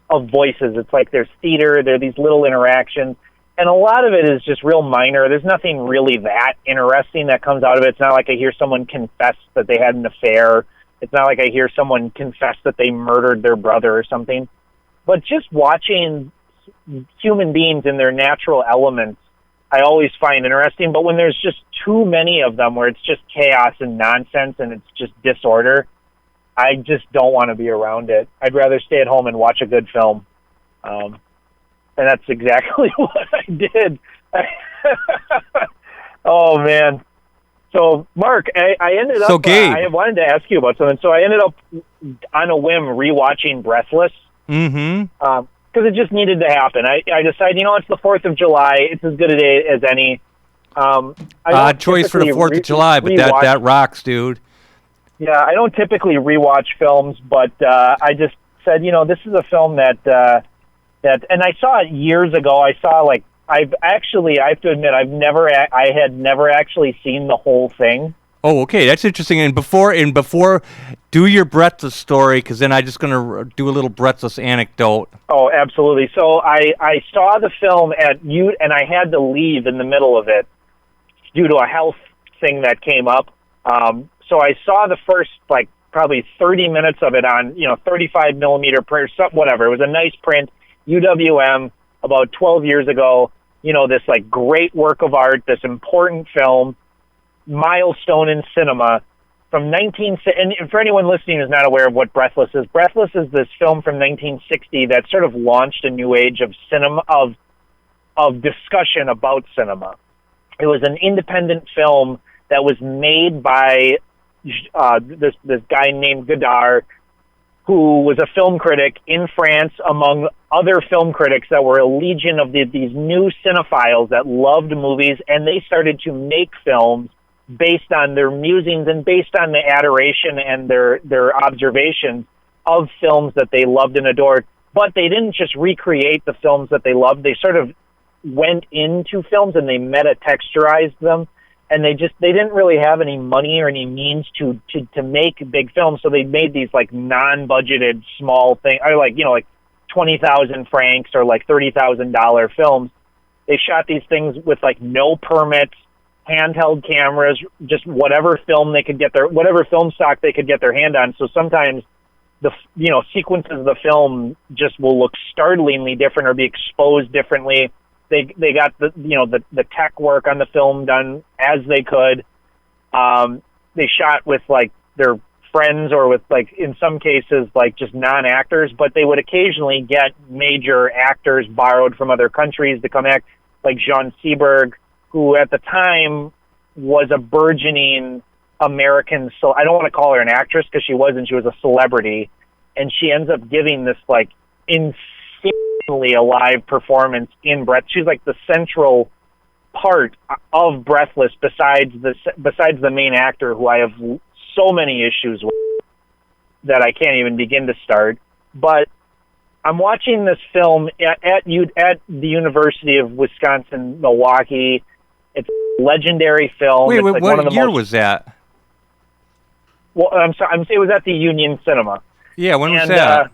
voices. It's like there's theater, there are these little interactions, and a lot of it is just real minor. There's nothing really that interesting that comes out of it. It's not like I hear someone confess that they had an affair. It's not like I hear someone confess that they murdered their brother or something. But just watching human beings in their natural elements, I always find interesting. But when there's just too many of them where it's just chaos and nonsense and it's just disorder, I just don't want to be around it. I'd rather stay at home and watch a good film. And that's exactly what I did. Oh, man. So, Mark, I ended up... So, Gabe... I wanted to ask you about something. So I ended up, on a whim, rewatching Breathless. Mm-hmm. Because it just needed to happen. I decided, it's the 4th of July. It's as good a day as any. Odd choice for the 4th of July, but that rocks, dude. Yeah, I don't typically rewatch films, but I just said, this is a film that, and I saw it years ago. I saw, I have to admit, I had never actually seen the whole thing. Oh, okay, that's interesting. And before, do your Breathless story, because then I'm just going to do a little Breathless anecdote. Oh, absolutely. So I saw the film and I had to leave in the middle of it due to a health thing that came up. So I saw the first, probably 30 minutes of it on, 35 millimeter print, whatever. It was a nice print, UWM, about 12 years ago. This great work of art, this important film, milestone in cinema from and for anyone listening who's not aware of what Breathless is this film from 1960 that sort of launched a new age of cinema, of discussion about cinema. It was an independent film that was made by this guy named Godard, who was a film critic in France among other film critics that were a legion of these new cinephiles that loved movies, and they started to make films based on their musings and based on the adoration and their observations of films that they loved and adored. But they didn't just recreate the films that they loved. They sort of went into films and they meta-texturized them. And they didn't really have any money or any means to make big films, so they made these like non-budgeted small things, or like 20,000 francs or like $30,000 films. They shot these things with like no permits, handheld cameras, just whatever film stock they could get their hand on. So sometimes the sequences of the film just will look startlingly different or be exposed differently. They got the tech work on the film done as they could. They shot with like their friends or with like in some cases like just non-actors, but they would occasionally get major actors borrowed from other countries to come act, like Jean Seberg, who at the time was a burgeoning American. So I don't want to call her an actress because she wasn't. She was a celebrity, and she ends up giving this like insanely a live performance in Breath. She's like the central part of Breathless besides the main actor, who I have so many issues with that I can't even begin to start. But I'm watching this film at the University of Wisconsin-Milwaukee. It's a legendary film. Wait, like what year was that? Well, I'm sorry, it was at the Union Cinema. Yeah, when was that?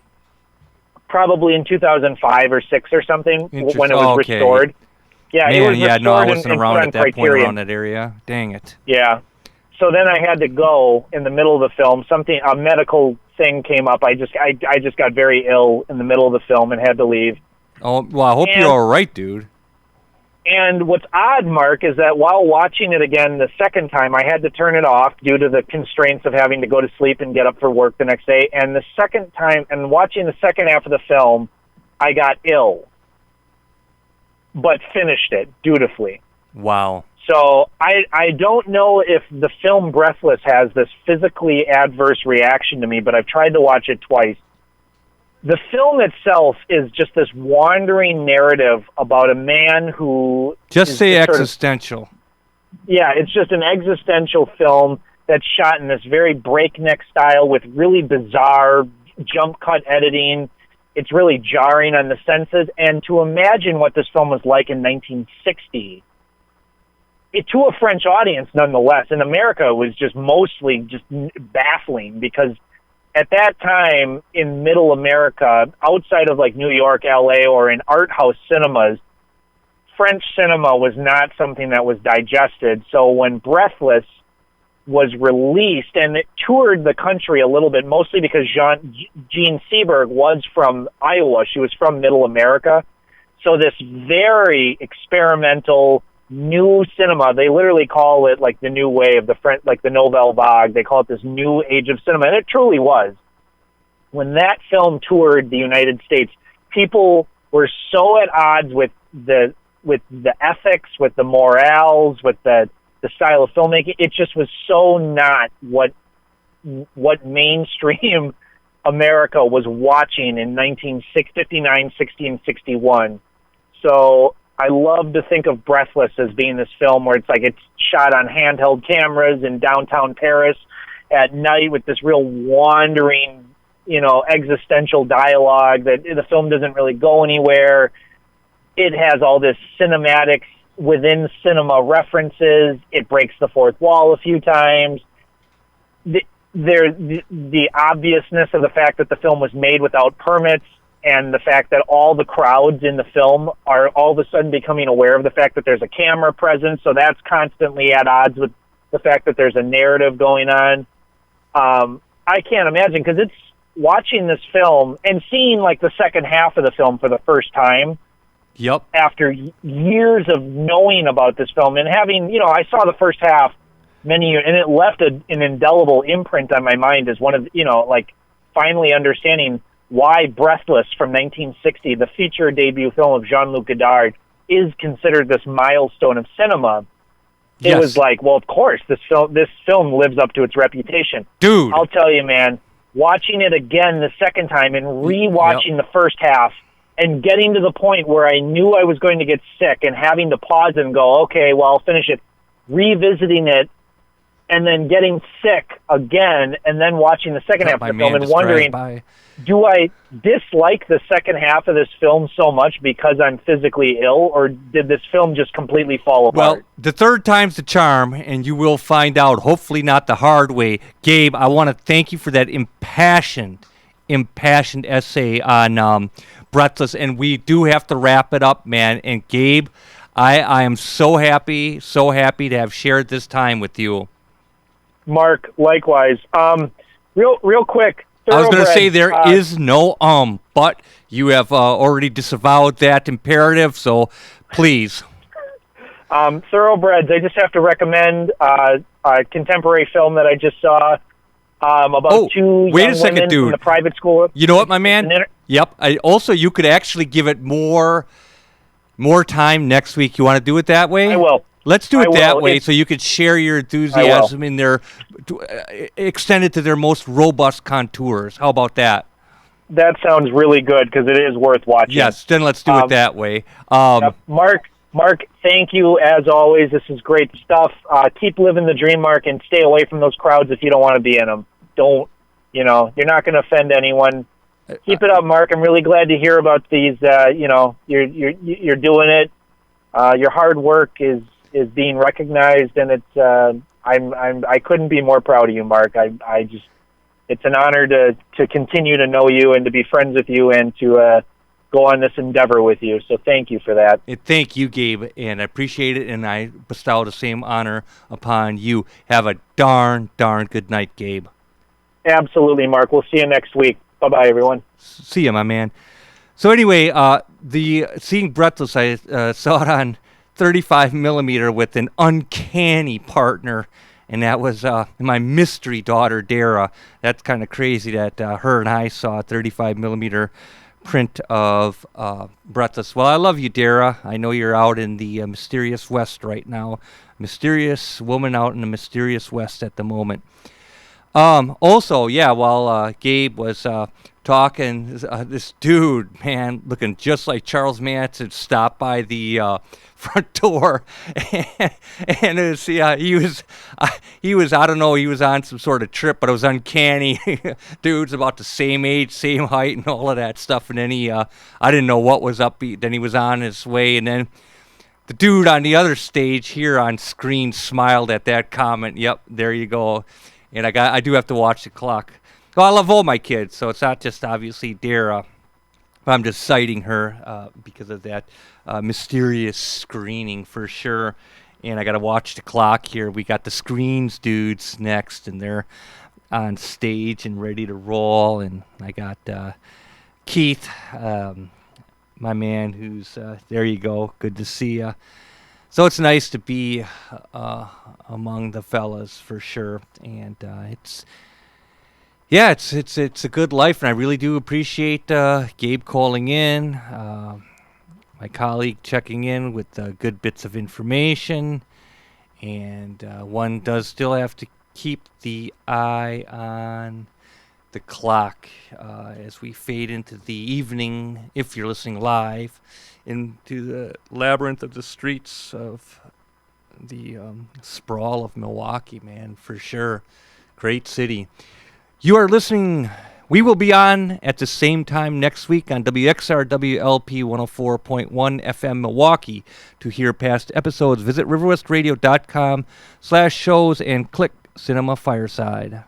Probably in 2005 or 6 or something, when it was restored. Yeah, Man, it was restored. No, I wasn't around at that Criterion. point around that area. Dang it. Yeah. So then I had to go in the middle of the film. A medical thing came up. I just got very ill in the middle of the film and had to leave. Oh, well, I hope you're all right, dude. And what's odd, Mark, is that while watching it again the second time, I had to turn it off due to the constraints of having to go to sleep and get up for work the next day. And the second time, and watching the second half of the film, I got ill, but finished it dutifully. Wow. So I don't know if the film Breathless has this physically adverse reaction to me, but I've tried to watch it twice. The film itself is just this wandering narrative about a man who... Just say existential. It's just an existential film that's shot in this very breakneck style with really bizarre jump cut editing. It's really jarring on the senses. And to imagine what this film was like in 1960, to a French audience nonetheless, in America, it was just mostly just baffling because... At that time, in middle America, outside of like New York, LA, or in art house cinemas, French cinema was not something that was digested. So when Breathless was released, and it toured the country a little bit, mostly because Jean Seberg was from Iowa. She was from middle America. So this very experimental new cinema, they literally call it like the new wave, the French, like the Nouvelle Vague. They call it this new age of cinema, and it truly was. When that film toured the United States, people were so at odds with the ethics, with the morals, with the style of filmmaking. It just was so not what mainstream America was watching in 1959, 60, and 61. So I love to think of Breathless as being this film where it's like it's shot on handheld cameras in downtown Paris at night with this real wandering, existential dialogue that the film doesn't really go anywhere. It has all this cinematics within cinema references. It breaks the fourth wall a few times. The obviousness of the fact that the film was made without permits, and the fact that all the crowds in the film are all of a sudden becoming aware of the fact that there's a camera present, so that's constantly at odds with the fact that there's a narrative going on. I can't imagine, because it's watching this film and seeing like the second half of the film for the first time. Yep. After years of knowing about this film and having, I saw the first half many years, and it left an indelible imprint on my mind as one of, finally understanding why Breathless from 1960, the feature debut film of Jean-Luc Godard, is considered this milestone of cinema. It was like, well, of course, this film lives up to its reputation. Dude. I'll tell you, man, watching it again the second time and rewatching the first half and getting to the point where I knew I was going to get sick and having to pause and go, okay, well, I'll finish it, revisiting it, and then getting sick again, and then watching the second half of the film and wondering, do I dislike the second half of this film so much because I'm physically ill, or did this film just completely fall apart? Well, the third time's the charm, and you will find out, hopefully not the hard way. Gabe, I want to thank you for that impassioned essay on Breathless, and we do have to wrap it up, man. And Gabe, I am so happy to have shared this time with you. Mark, likewise. Real quick. I was going to say there is no but you have already disavowed that imperative, so please. Thoroughbreds, I just have to recommend a contemporary film that I just saw about two young women from the private school. You know what, my man? Yep. You could actually give it more time next week. You want to do it that way? I will. Let's do it that way so you could share your enthusiasm in their extended to their most robust contours. How about that? That sounds really good because it is worth watching. Yes, then let's do it that way. Mark, thank you as always. This is great stuff. Keep living the dream, Mark, and stay away from those crowds if you don't want to be in them. You're not going to offend anyone. Keep it up, Mark. I'm really glad to hear about these. You're doing it. Your hard work is being recognized, and it's I couldn't be more proud of you, Mark. It's an honor to continue to know you and to be friends with you and to go on this endeavor with you. So thank you for that. Thank you, Gabe, and I appreciate it, and I bestow the same honor upon you. Have a darn good night, Gabe. Absolutely, Mark. We'll see you next week. Bye-bye, everyone. See you, my man. So anyway, seeing Breathless, I saw it on 35 millimeter with an uncanny partner, and that was my mystery daughter, Dara. That's kind of crazy that her and I saw a 35 millimeter print of Breathless. Well, I love you, Dara. I know you're out in the mysterious West right now. Mysterious woman out in the mysterious West at the moment. While Gabe was talking, this dude, man, looking just like Charles Manson, stopped by the front door, and it was, he was I don't know, he was on some sort of trip, but it was uncanny. Dude's about the same age, same height, and all of that stuff. And then I didn't know what was up. Then he was on his way, and then the dude on the other stage here on screen smiled at that comment. Yep, there you go. And I do have to watch the clock. Well, I love all my kids, so it's not just obviously Dara. I'm just citing her because of that mysterious screening for sure. And I got to watch the clock here. We got the Screens dudes next, and they're on stage and ready to roll. And I got Keith, my man, who's there you go. Good to see you. So it's nice to be among the fellas for sure, and it's a good life, and I really do appreciate Gabe calling in, my colleague checking in with good bits of information, and one does still have to keep the eye on the clock as we fade into the evening, if you're listening live, into the labyrinth of the streets of the sprawl of Milwaukee, man, for sure. Great city. You are listening. We will be on at the same time next week on WXR WLP 104.1 FM Milwaukee. To hear past episodes, visit riverwestradio.com/shows and click Cinema Fireside.